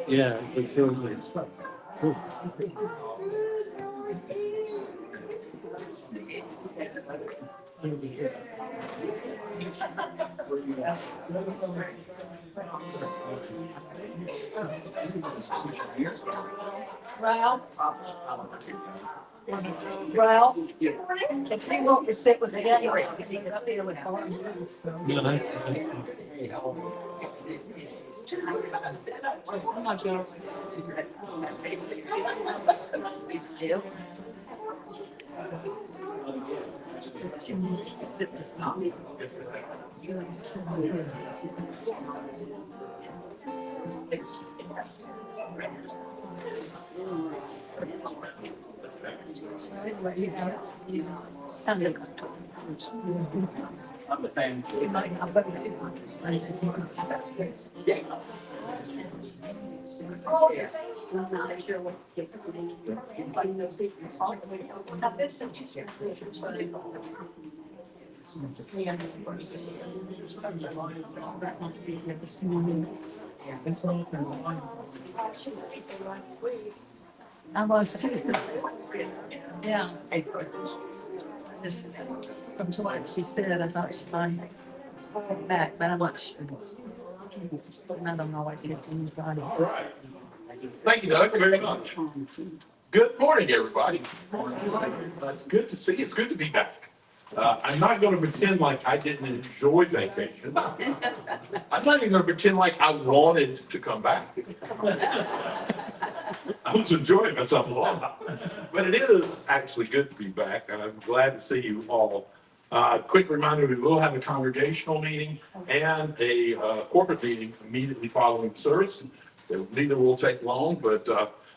Yeah, it kills me. Ralph, Ralph, if you want to sit with me, anyway, you can sit up here with Barb. No, Oh my God. She needs to sit with me. I'm a fan. This morning. It's all been I was too. Yeah. This, from what she said, I thought she might come back, but I'm not sure. I don't always get anybody. All right. Thank you, Doug, very much. Good morning, everybody. It's good to see you. It's good to be back. I'm not going to pretend like I didn't enjoy vacation. I'm not even going to pretend like I wanted to come back. I was enjoying myself a lot. But it is actually good to be back, and I'm glad to see you all. Quick reminder, we will have a congregational meeting and a corporate meeting immediately following the service. Neither will take long, but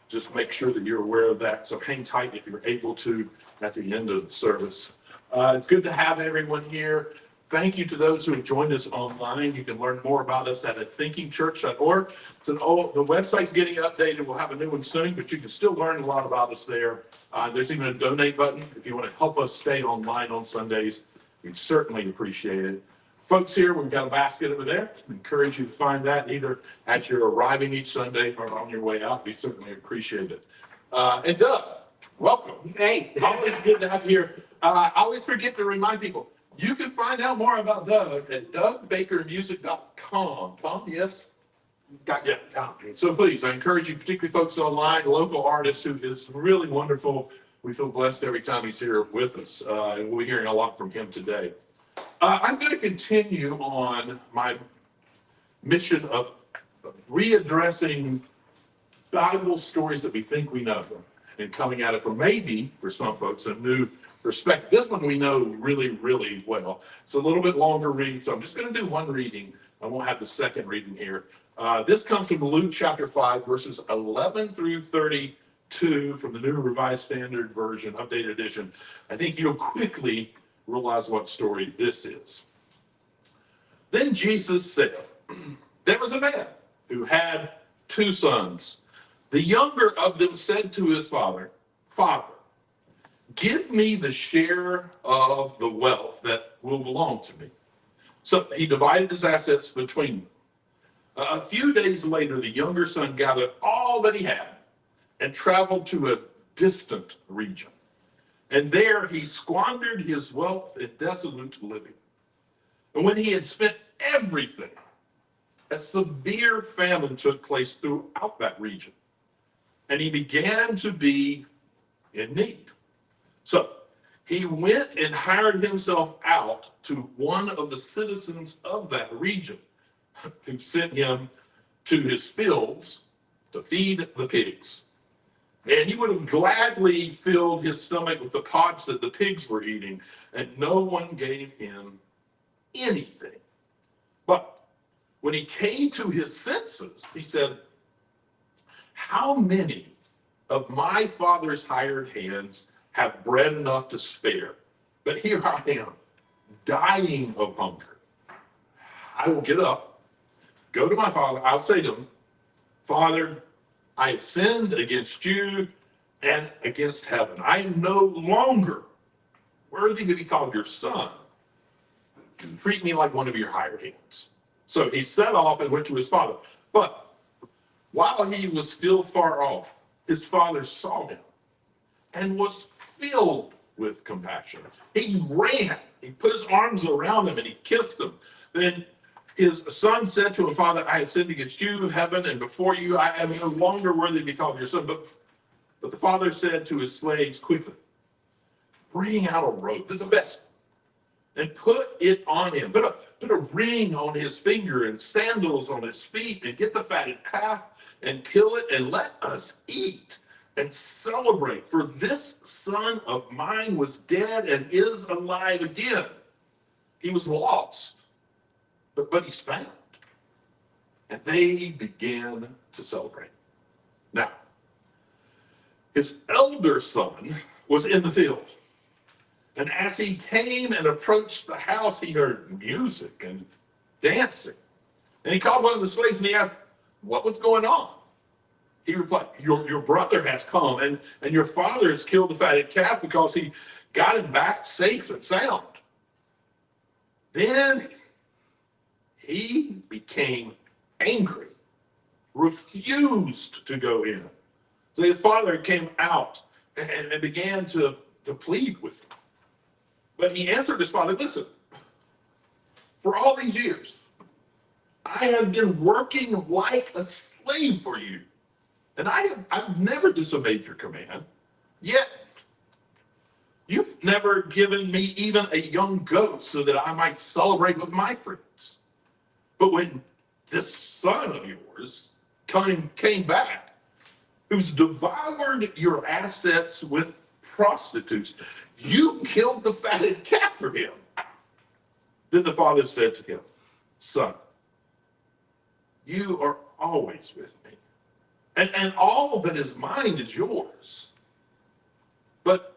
just make sure that you're aware of that. So hang tight if you're able to at the end of the service. It's good to have everyone here. Thank you to those who have joined us online. You can learn more about us at thinkingchurch.org. The website's getting updated. We'll have a new one soon, but you can still learn a lot about us there. There's even a donate button if you want to help us stay online on Sundays. We'd certainly appreciate it. Folks here, we've got a basket over there. I encourage you to find that either as you're arriving each Sunday or on your way out. We certainly appreciate it. And Doug, welcome. Hey, always good to have you here. I always forget to remind people, you can find out more about Doug at dougbakermusic.com. Tom, yes? Yeah. So please, I encourage you, particularly folks online, local artists, who is really wonderful. We feel blessed every time he's here with us, and we'll be hearing a lot from him today. I'm going to continue on my mission of readdressing Bible stories that we think we know and coming at it from maybe, for some folks, a new perspective. This one we know really, really well. It's a little bit longer reading, so I'm just going to do one reading. I won't have the second reading here. This comes from Luke chapter 5, verses 11 through 32 from the New Revised Standard Version, updated edition. I think you'll quickly realize what story this is. Then Jesus said, there was a man who had 2 sons. The younger of them said to his father, Father, give me the share of the wealth that will belong to me. So he divided his assets between them. A few days later, the younger son gathered all that he had and traveled to a distant region. And there he squandered his wealth in dissolute living. And when he had spent everything, a severe famine took place throughout that region. And he began to be in need. So he went and hired himself out to one of the citizens of that region, who sent him to his fields to feed the pigs. And he would have gladly filled his stomach with the pods that the pigs were eating, and no one gave him anything. But when he came to his senses, he said, how many of my father's hired hands have bread enough to spare? But here I am, dying of hunger. I will get up, go to my father. I'll say to him, Father, I have sinned against you and against heaven. I am no longer worthy to be called your son. Treat me like one of your hired hands. So he set off and went to his father. But While he was still far off, his father saw him and was filled with compassion. He ran, he put his arms around him and he kissed him. Then his son said to him, Father, I have sinned against you, heaven, and before you. I am no longer worthy to be called your son. But the father said to his slaves, quickly, bring out a robe, the best, and put it on him. Put a ring on his finger and sandals on his feet, and get the fatted calf and kill it, and let us eat and celebrate. For this son of mine was dead and is alive again. He was lost, but he's found. And they began to celebrate. Now, his elder son was in the field. And as he came and approached the house, he heard music and dancing. And he called one of the slaves and he asked, what was going on? He replied, your brother has come and your father has killed the fatted calf because he got him back safe and sound. Then he became angry, refused to go in. So his father came out and began to plead with him. But he answered his father, listen, for all these years, I have been working like a slave for you. And I've never disobeyed your command. Yet, you've never given me even a young goat so that I might celebrate with my friends. But when this son of yours came back, who's devoured your assets with prostitutes, you killed the fatted calf for him. Then the father said to him, son, you are always with me, and all that is mine is yours. But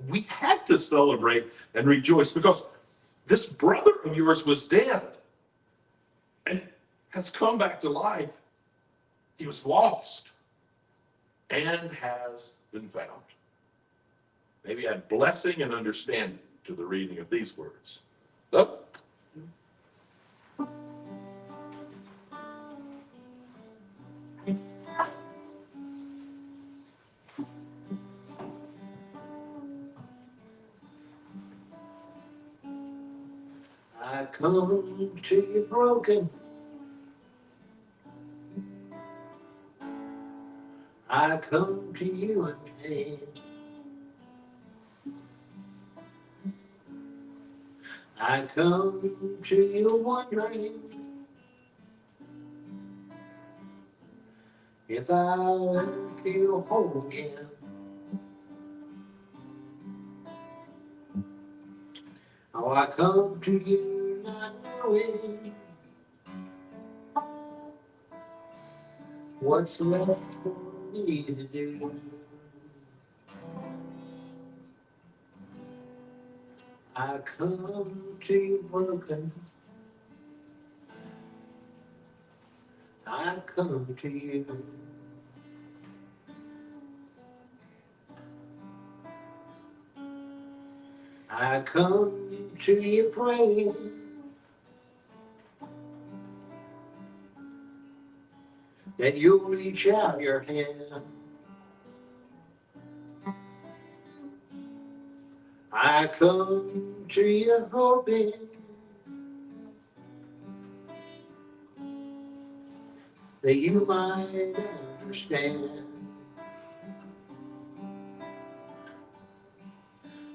we had to celebrate and rejoice because this brother of yours was dead and has come back to life. He was lost and has been found. Maybe add blessing and understanding to the reading of these words. So, I come to you broken. I come to you in pain. I come to you wondering if I'll ever feel whole again. Oh, I come to you not knowing what's left for me to do. I come to you broken. I come to you. I come to you praying that you'll reach out your hand. I come to you hoping that you might understand.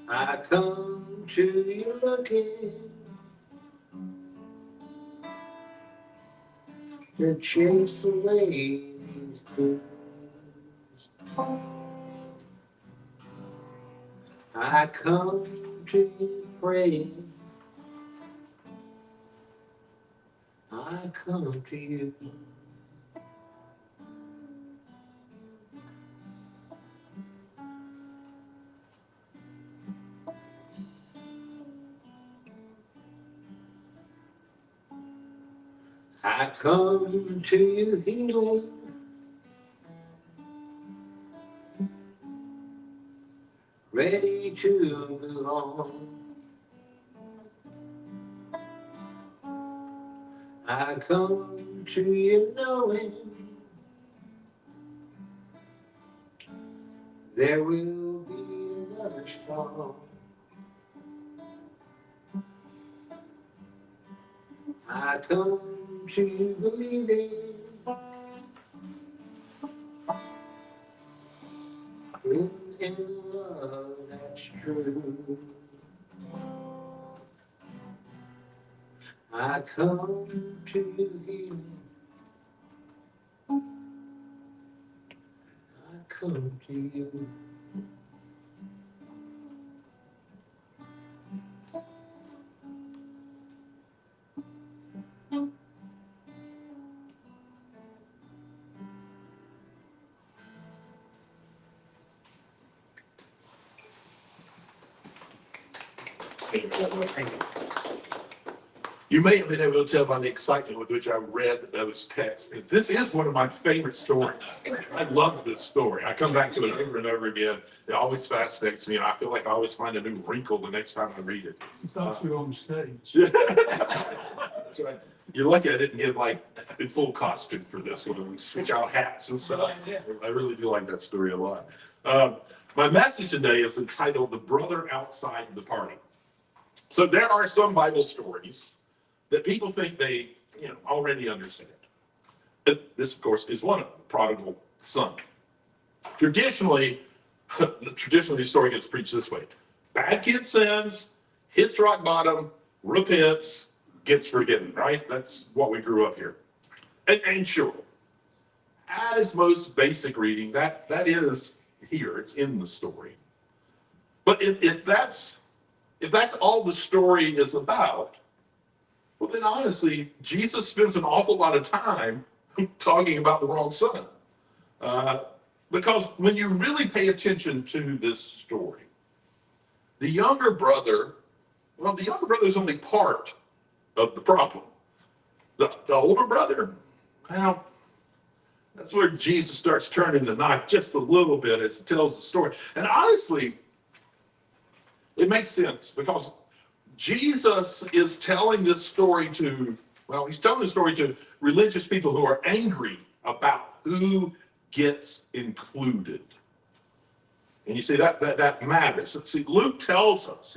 I come to you looking to chase away these blues. I come to you praying. I come to you. I come to you healing, ready to move on. I come to you knowing there will be another storm. I come to you believing in love that's true. I come to you healing. I come to you. You may have been able to tell by the excitement with which I read those texts. This is one of my favorite stories. I love this story. I come back to it over and over again. It always fascinates me, and I feel like I always find a new wrinkle the next time I read it. You thought you were on stage. That's right. You're lucky I didn't get like in full costume for this one. We switch out hats and stuff. I really do like that story a lot. My message today is entitled "The Brother Outside the Party." So there are some Bible stories that people think they, already understand. But this, of course, is one of them, the prodigal son. Traditionally, the story gets preached this way: bad kid sins, hits rock bottom, repents, gets forgiven. Right? That's what we grew up here. And sure, at its most basic reading, that is here. It's in the story. But if that's all the story is about, well, then honestly, Jesus spends an awful lot of time talking about the wrong son. Because when you really pay attention to this story, the younger brother is only part of the problem. The older brother, well, that's where Jesus starts turning the knife just a little bit as he tells the story. And honestly, it makes sense because Jesus is telling this story he's telling the story to religious people who are angry about who gets included. And you see that matters. See, Luke tells us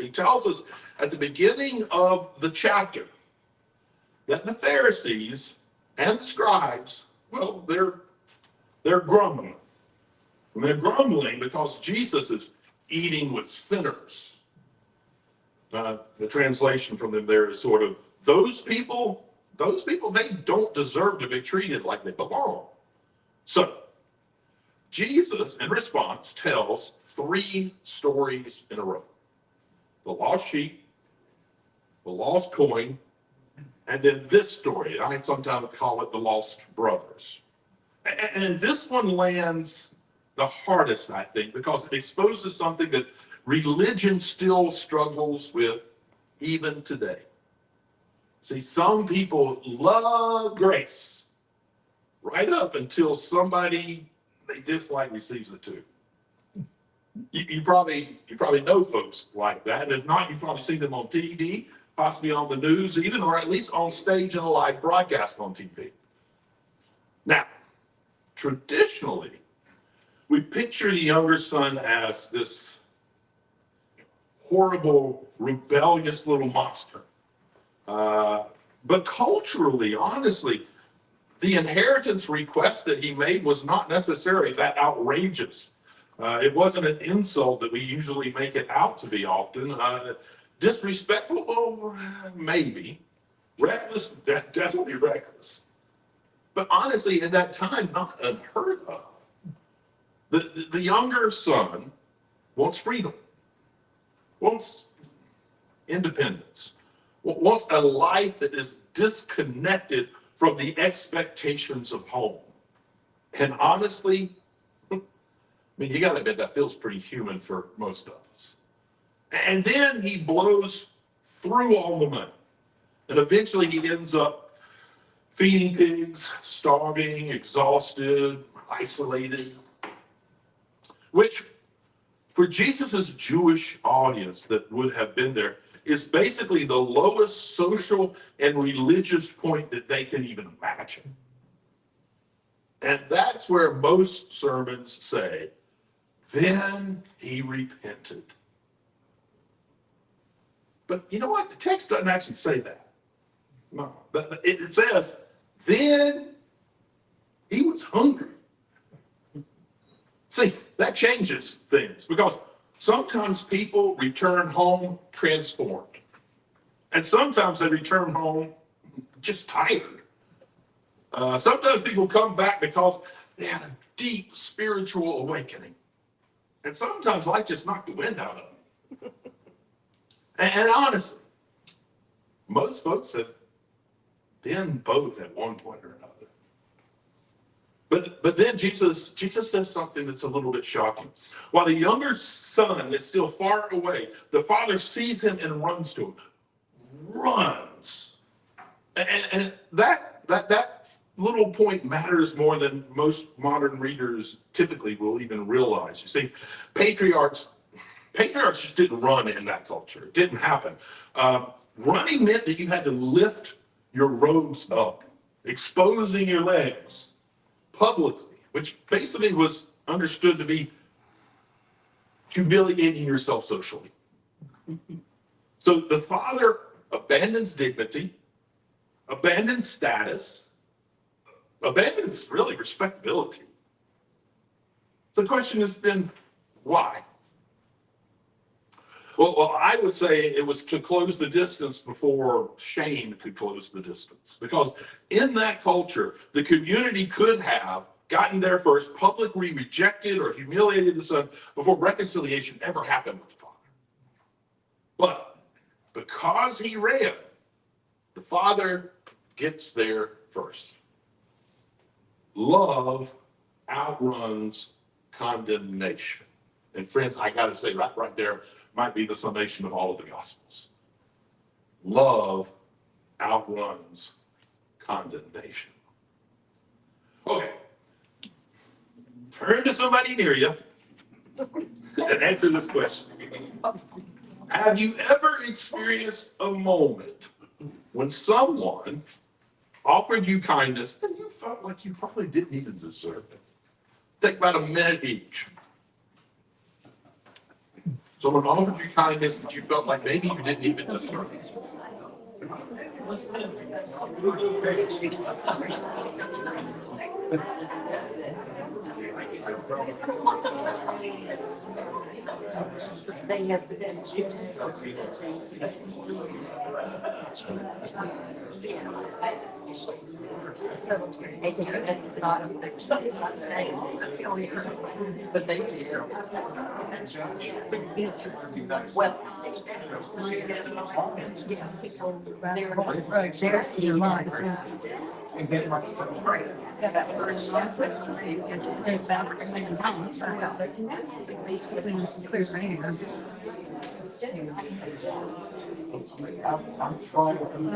at the beginning of the chapter that the Pharisees and the scribes, well, they're grumbling. And they're grumbling because Jesus is eating with sinners. The translation from them there is sort of, those people, they don't deserve to be treated like they belong. So, Jesus, in response, tells 3 stories in a row: the lost sheep, the lost coin, and then this story. I sometimes call it the lost brothers. And this one lands the hardest, I think, because it exposes something that religion still struggles with even today. See, some people love grace right up until somebody they dislike receives it too. You probably know folks like that. And if not, you've probably seen them on TV, possibly on the news, even, or at least on stage in a live broadcast on TV. Now, traditionally, we picture the younger son as this horrible, rebellious little monster. But culturally, honestly, the inheritance request that he made was not necessarily that outrageous. It wasn't an insult that we usually make it out to be often. Disrespectful, well, maybe. Reckless, definitely reckless. But honestly, at that time, not unheard of. The younger son wants freedom, wants independence, wants a life that is disconnected from the expectations of home. And honestly, you got to admit that feels pretty human for most of us. And then he blows through all the money. And eventually he ends up feeding pigs, starving, exhausted, isolated. Which, for Jesus's Jewish audience that would have been there, is basically the lowest social and religious point that they can even imagine. And that's where most sermons say, Then he repented. But you know what? The text doesn't actually say that. No. It says, then he was hungry. See, that changes things because sometimes people return home transformed. And sometimes they return home just tired. Sometimes people come back because they had a deep spiritual awakening. And sometimes life just knocked the wind out of them. And honestly, most folks have been both at one point or another. But then Jesus says something that's a little bit shocking. While the younger son is still far away, the father sees him and runs to him. Runs. And that little point matters more than most modern readers typically will even realize. You see, patriarchs just didn't run in that culture. It didn't happen. Running meant that you had to lift your robes up, exposing your legs publicly, which basically was understood to be humiliating yourself socially. So the father abandons dignity, abandons status, abandons really respectability. The question is then, why? Well, I would say it was to close the distance before shame could close the distance. Because in that culture, the community could have gotten there first, publicly rejected or humiliated the son before reconciliation ever happened with the father. But because he ran, the father gets there first. Love outruns condemnation. And friends, I got to say right there might be the summation of all of the Gospels. Love outruns condemnation. Okay. Turn to somebody near you and answer this question. Have you ever experienced a moment when someone offered you kindness and you felt like you probably didn't even deserve it? Take about a minute each. Someone offered you kindness that you felt like maybe you didn't even deserve it. They have to so they think that a lot of their study say, that's the only reason. But they well, they're still alive. Well,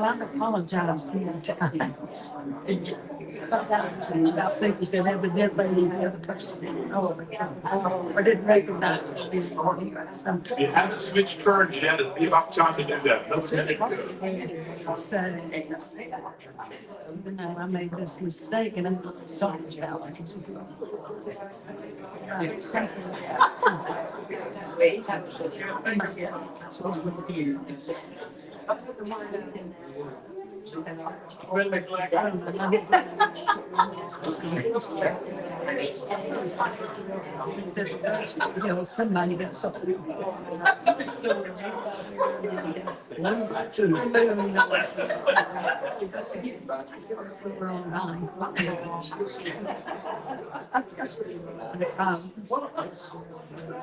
I apologize many times. Sometimes about things that evidently the other person didn't know or didn't recognize it. If you haven't switched turns yet, it'll be about time to do that. Let's let it go. So, you know, I made this mistake and I'm not sorry about it. Somebody got something.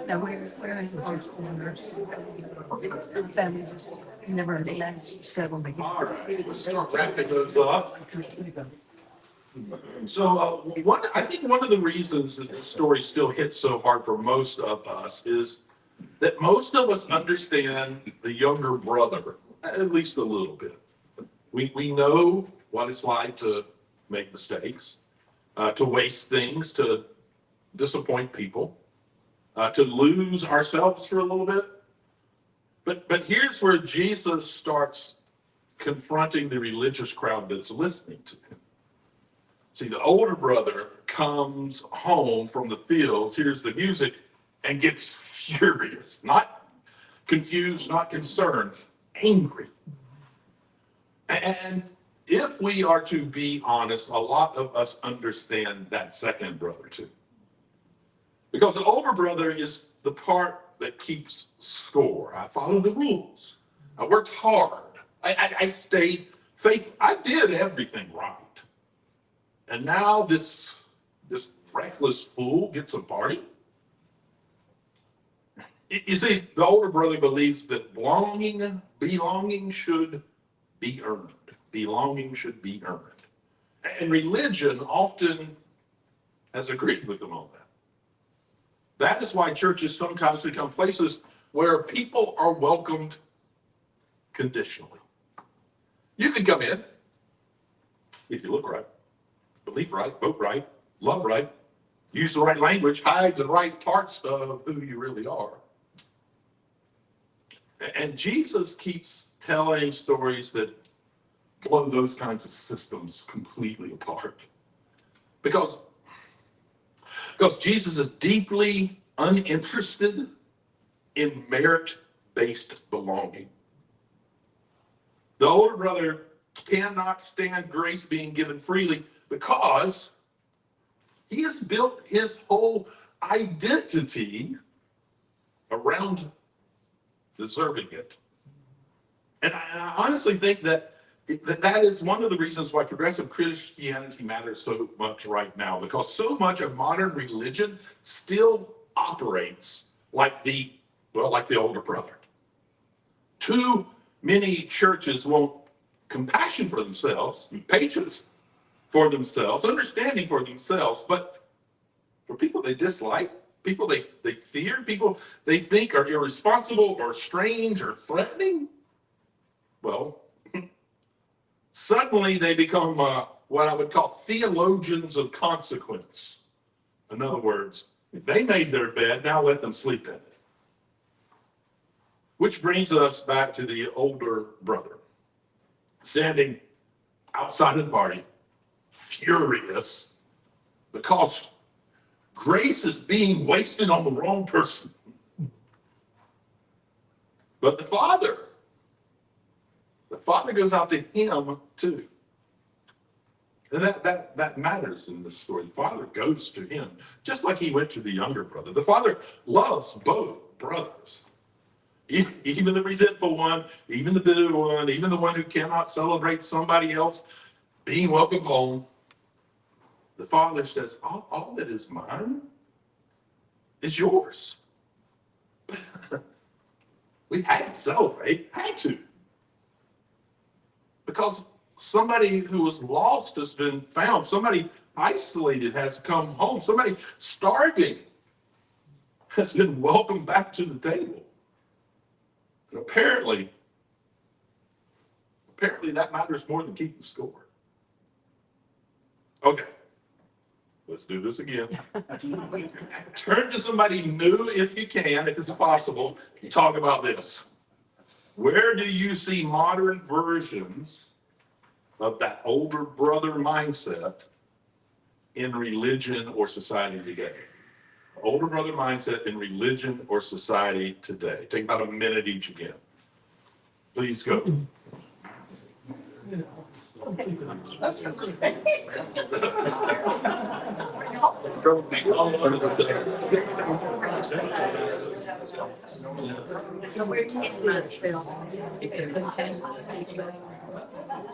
No, we're in our corners. Family just never managed to settle together. All right, let's start wrapping those up. So I think one of the reasons that this story still hits so hard for most of us is that most of us understand the younger brother, at least a little bit. We know what it's like to make mistakes, to waste things, to disappoint people, to lose ourselves for a little bit. But here's where Jesus starts confronting the religious crowd that's listening to him. See, the older brother comes home from the fields, hears the music, and gets furious, not confused, not concerned, angry. And if we are to be honest, a lot of us understand that second brother too. Because the older brother is the part that keeps score. I followed the rules. I worked hard. I stayed faithful. I did everything right. And now this reckless fool gets a party. You see, the older brother believes that belonging should be earned. Belonging should be earned. And religion often has agreed with them on that. That is why churches sometimes become places where people are welcomed conditionally. You can come in if you look right, believe right, vote right, love right, use the right language, hide the right parts of who you really are. And Jesus keeps telling stories that blow those kinds of systems completely apart. Because Jesus is deeply uninterested in merit-based belonging. The older brother cannot stand grace being given freely because he has built his whole identity around deserving it. And I honestly think that is one of the reasons why progressive Christianity matters so much right now, because so much of modern religion still operates like the older brother. Too many churches want compassion for themselves, patience for themselves, understanding for themselves, but for people they dislike, people they fear, people they think are irresponsible or strange or threatening, well, suddenly they become what I would call theologians of consequence. In other words, they made their bed, now let them sleep in it. Which brings us back to the older brother, standing outside of the party, furious, because grace is being wasted on the wrong person. But the father goes out to him too. And that matters in this story. The father goes to him, just like he went to the younger brother. The father loves both brothers. Even the resentful one, even the bitter one, even the one who cannot celebrate somebody else being welcome home. The father says, all that is mine is yours. We had to celebrate, had to. Because somebody who was lost has been found. Somebody isolated has come home. Somebody starving has been welcomed back to the table. And apparently that matters more than keeping score. Okay, let's do this again. Turn to somebody new if you can, if it's possible. Talk about this. Where do you see modern versions of that older brother mindset in religion or society today? Older brother mindset in religion or society today. Take about a minute each again. Please go.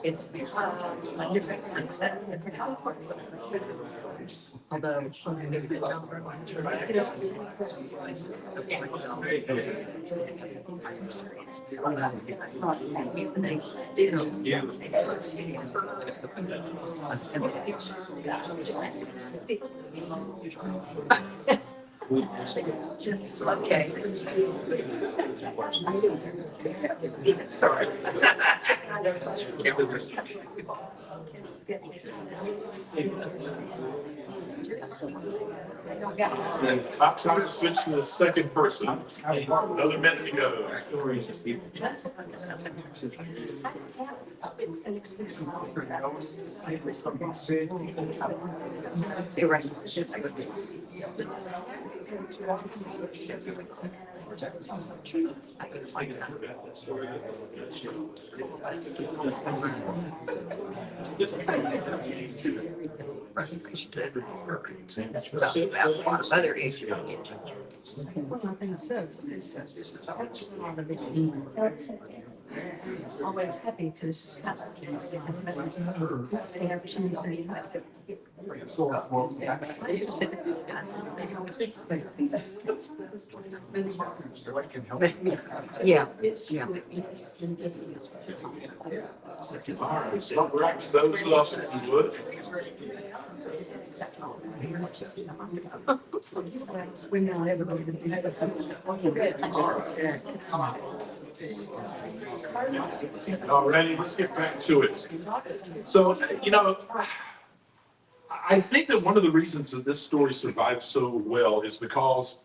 It's although okay. Sorry. About time to switch to the second person. Another minute to go. Other issues. Always happy to. Yeah. Yeah. All right, so wrap those up if you would. We know everybody. All righty, let's get back to it. So, I think that one of the reasons that this story survives so well is because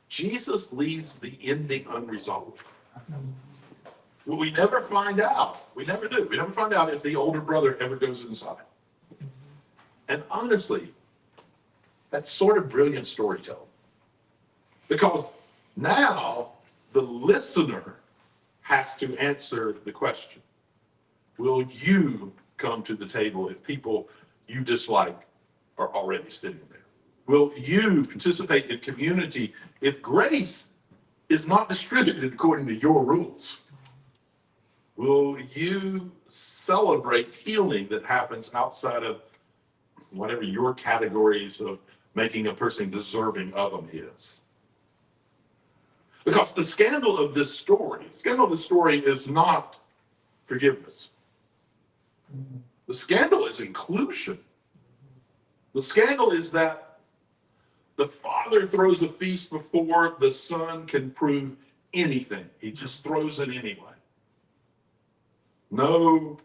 Jesus leaves the ending unresolved. Well, we never find out. We never do. We never find out if the older brother ever goes inside. And honestly, that's sort of brilliant storytelling. Because now the listener has to answer the question. Will you come to the table if people you dislike are already sitting there? Will you participate in community if grace is not distributed according to your rules? Will you celebrate healing that happens outside of whatever your categories of making a person deserving of them is? Because the scandal of this story is not forgiveness. The scandal is inclusion. The scandal is that the father throws a feast before the son can prove anything. He just throws it anyway. No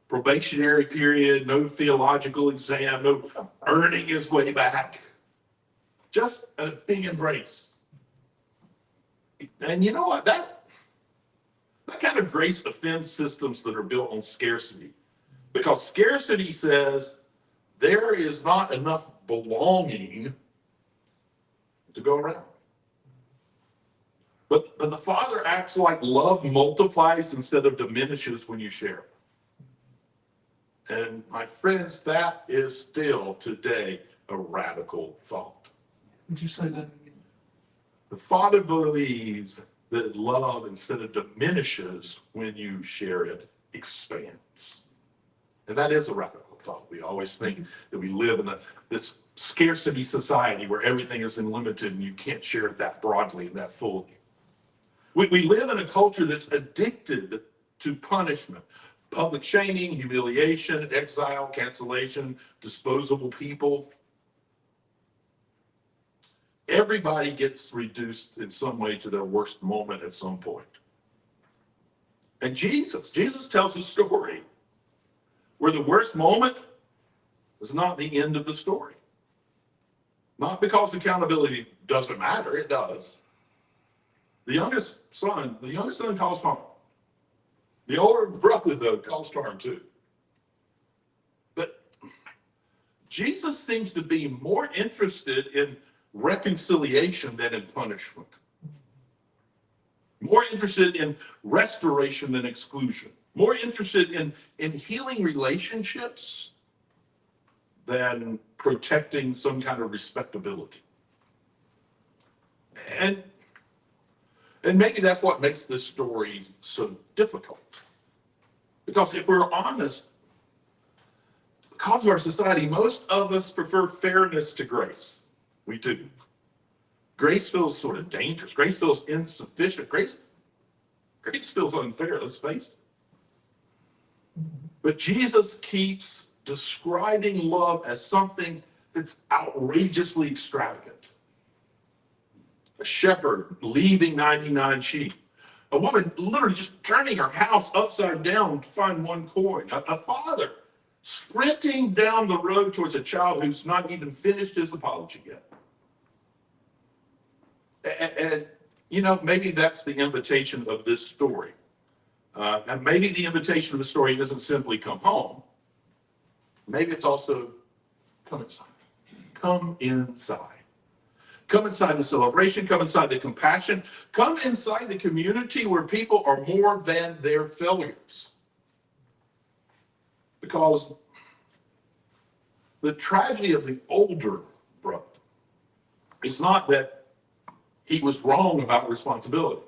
probationary period, no theological exam, no earning his way back. Just a big embrace. And you know what? That kind of grace offends systems that are built on scarcity. Because scarcity says there is not enough belonging to go around. But the Father acts like love multiplies instead of diminishes when you share. And my friends, that is still today a radical thought. Would you say that? The Father believes that love, instead of diminishes when you share it, expands. And that is a radical thought. We always think that we live in this scarcity society where everything is unlimited and you can't share it that broadly and that fully. We live in a culture that's addicted to punishment. Public shaming, humiliation, exile, cancellation, disposable people. Everybody gets reduced in some way to their worst moment at some point. And Jesus tells a story where the worst moment is not the end of the story. Not because accountability doesn't matter, it does. The youngest son calls harm. The older brother, though, calls harm too. But Jesus seems to be more interested in reconciliation than in punishment. More interested in restoration than exclusion. More interested in healing relationships than protecting some kind of respectability. And maybe that's what makes this story so difficult. Because if we're honest, because of our society, most of us prefer fairness to grace. We do. Grace feels sort of dangerous. Grace feels insufficient. Grace feels unfair, let's face it. But Jesus keeps describing love as something that's outrageously extravagant. A shepherd leaving 99 sheep. A woman literally just turning her house upside down to find one coin. A father sprinting down the road towards a child who's not even finished his apology yet. And you know, maybe that's the invitation of this story. And maybe the invitation of the story isn't simply come home. Maybe it's also come inside. Come inside. Come inside the celebration. Come inside the compassion. Come inside the community where people are more than their failures. Because the tragedy of the older brother is not that he was wrong about responsibility.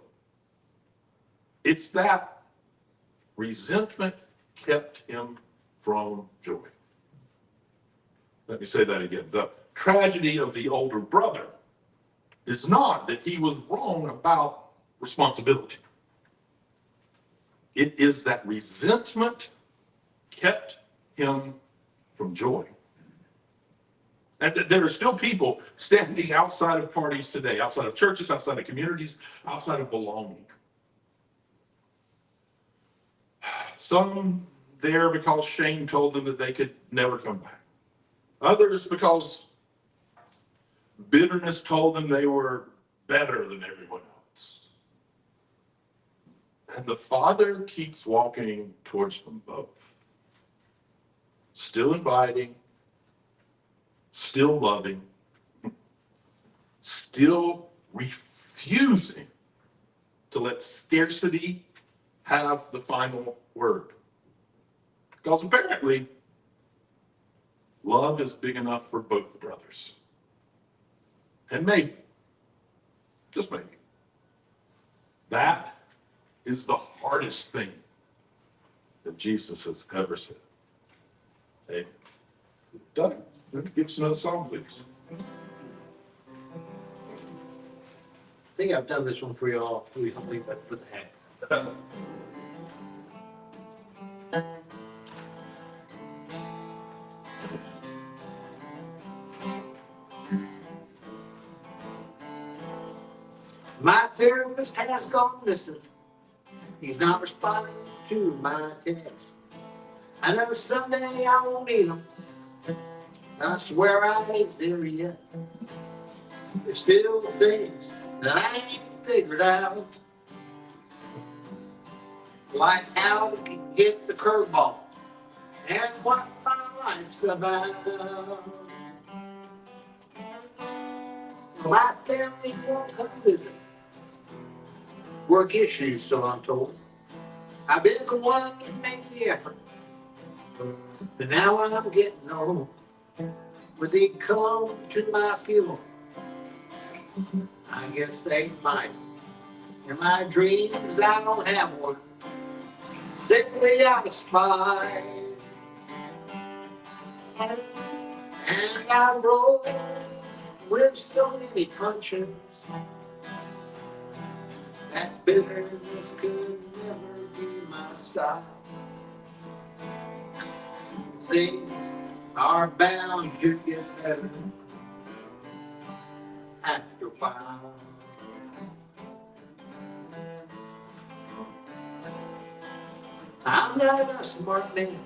It's that resentment kept him from joy. Let me say that again. The tragedy of the older brother is not that he was wrong about responsibility. It is that resentment kept him from joy. And there are still people standing outside of parties today, outside of churches, outside of communities, outside of belonging. Some there because shame told them that they could never come back. Others because bitterness told them they were better than everyone else. And the Father keeps walking towards them both. Still inviting, still loving, still refusing to let scarcity have the final word. Because apparently, love is big enough for both brothers. And maybe, just maybe, that is the hardest thing that Jesus has ever said. Amen. Doug, give us another song, please. I think I've done this one for y'all recently, but what the heck. My therapist has gone missing. He's not responding to my text. I know someday I won't need him, and I swear I ain't there yet. There's still things that I ain't figured out, like how to get the curveball. That's what my life's about. My family won't come visit. Work issues, so I'm told. I've been the one to make the effort, but now I'm getting old. Would they come to my funeral? I guess they might. In my dreams, I don't have one. Simply out of spite. And I roll with so many punches that bitterness could never be my style. Things are bound to get better after a while. I'm not a smart man,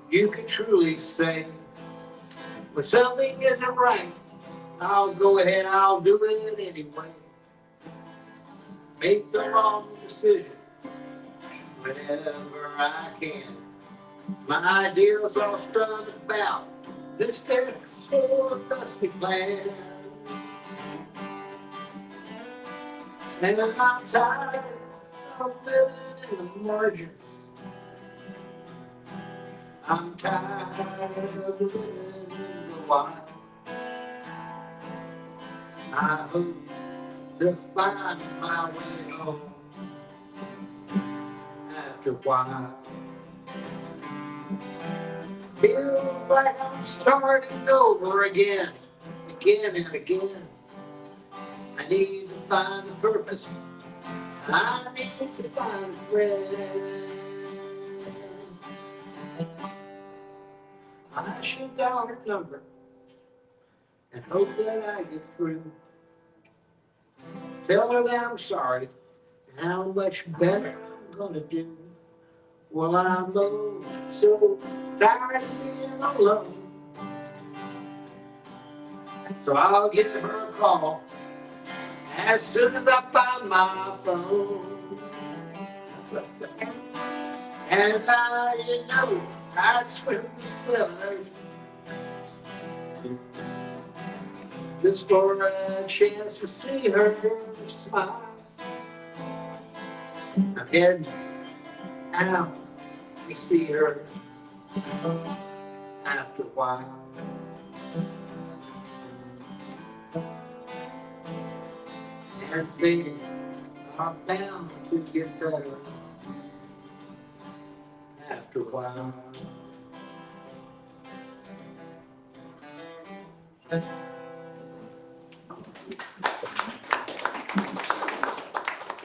you can truly say. When something isn't right, I'll go ahead, I'll do it anyway. Make the wrong decision whenever I can. My ideals are strung about this deck for dusty plan. And I'm tired of living in the margins. I'm tired of living in the wild. I hope to find my way home after a while. Feels like I'm starting over again and again. I need to find a purpose. I need to find a friend. I should dial her number and hope that I get through. Tell her that I'm sorry and how much better I'm gonna do Well, I'm so tired of being alone. So I'll give her a call as soon as I find my phone. And I swim the 7 oceans just for a chance to see her smile. I'm heading out to see her after a while. And things are bound to get better after a while.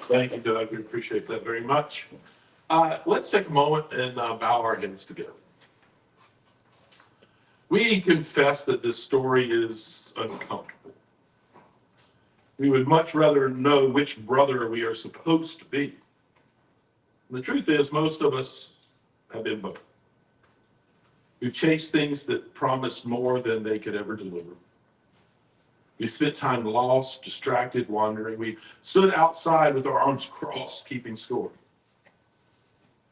Thank you, Doug. We appreciate that very much. Let's take a moment and bow our heads together. We confess that this story is uncomfortable. We would much rather know which brother we are supposed to be. The truth is, most of us have been both. We've chased things that promised more than they could ever deliver. We spent time lost, distracted, wandering. We stood outside with our arms crossed, keeping score.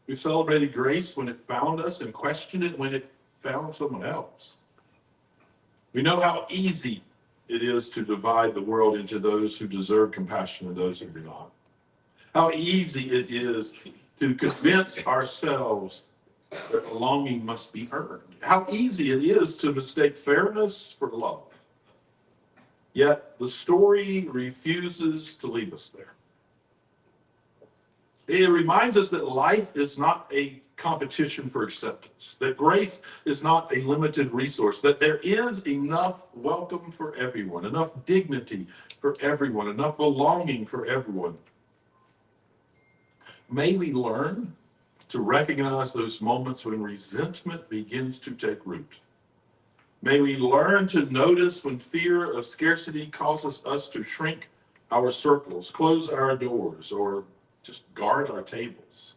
We celebrated grace when it found us and questioned it when it found someone else. We know how easy it is to divide the world into those who deserve compassion and those who do not. How easy it is to convince ourselves that belonging must be earned. How easy it is to mistake fairness for love. Yet the story refuses to leave us there. It reminds us that life is not a competition for acceptance, that grace is not a limited resource, that there is enough welcome for everyone, enough dignity for everyone, enough belonging for everyone. May we learn to recognize those moments when resentment begins to take root. May we learn to notice when fear of scarcity causes us to shrink our circles, close our doors, or just guard our tables.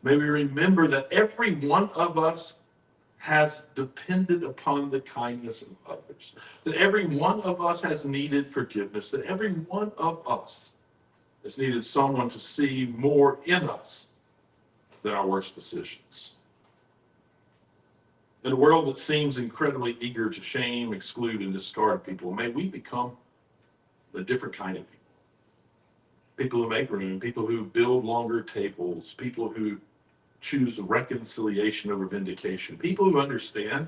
May we remember that every one of us has depended upon the kindness of others, that every one of us has needed forgiveness, that every one of us has needed someone to see more in us than our worst decisions. In a world that seems incredibly eager to shame, exclude, and discard people, may we become a different kind of people. People who make room, people who build longer tables, people who choose reconciliation over vindication, people who understand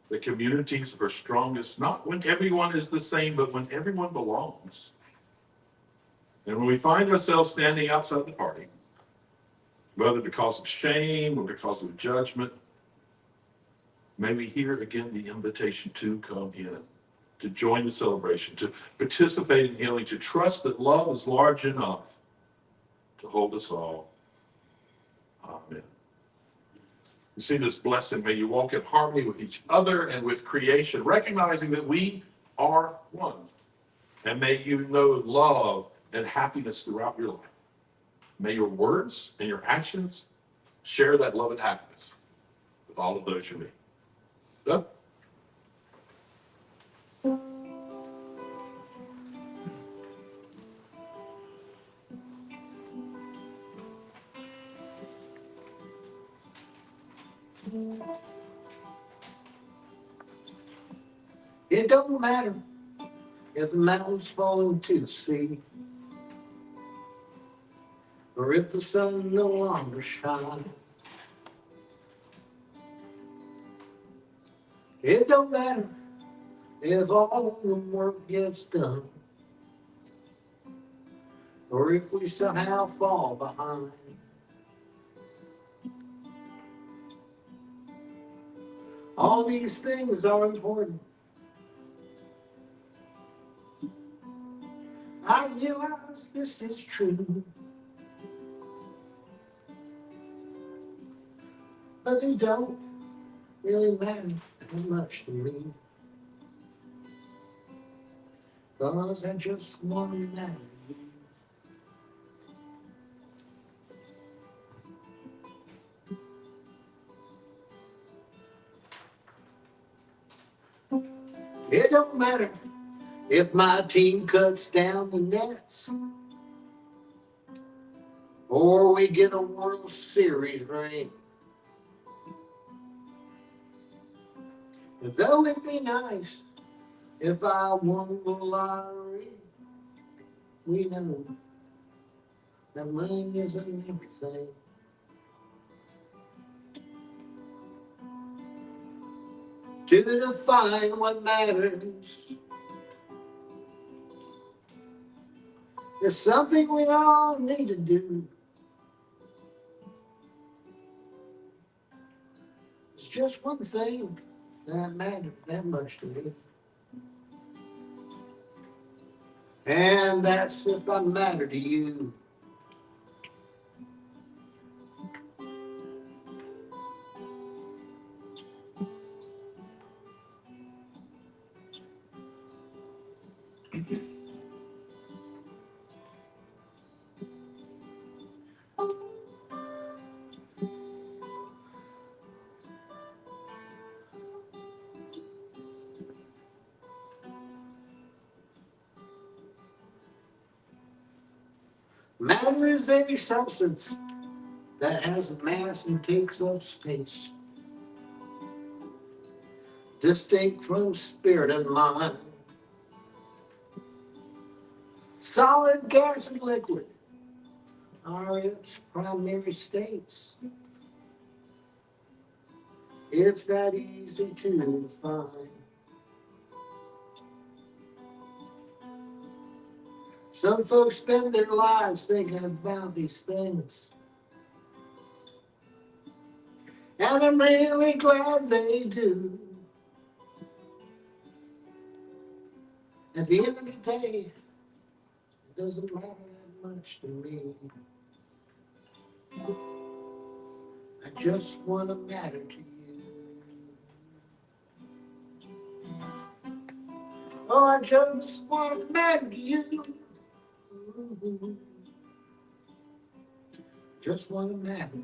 that communities are strongest not when everyone is the same, but when everyone belongs. And when we find ourselves standing outside the party, whether because of shame or because of judgment, may we hear again the invitation to come in, to join the celebration, to participate in healing, to trust that love is large enough to hold us all. Amen. You see this blessing. May you walk in harmony with each other and with creation, recognizing that we are one. And may you know love and happiness throughout your life. May your words and your actions share that love and happiness with all of those you meet. Done? It don't matter if the mountains fall into the sea, or if the sun no longer shines. It don't matter if all the work gets done, or if we somehow fall behind. All these things are important. I realize this is true, but they don't really matter that much to me, 'cause I just want to marry you. It don't matter if my team cuts down the nets or we get a World Series ring. Though it'd be nice if I won the lottery, we know that money isn't everything. To define what matters is something we all need to do. It's just one thing that matters that much to me. And that's if I matter to you. Matter is any substance that has a mass and takes up space, distinct from spirit and mind. Solid, gas, and liquid are its primary states. It's that easy to define. Some folks spend their lives thinking about these things, and I'm really glad they do. At the end of the day, it doesn't matter that much to me. I just want to matter to you. Oh, I just want to matter to you. Just want to matter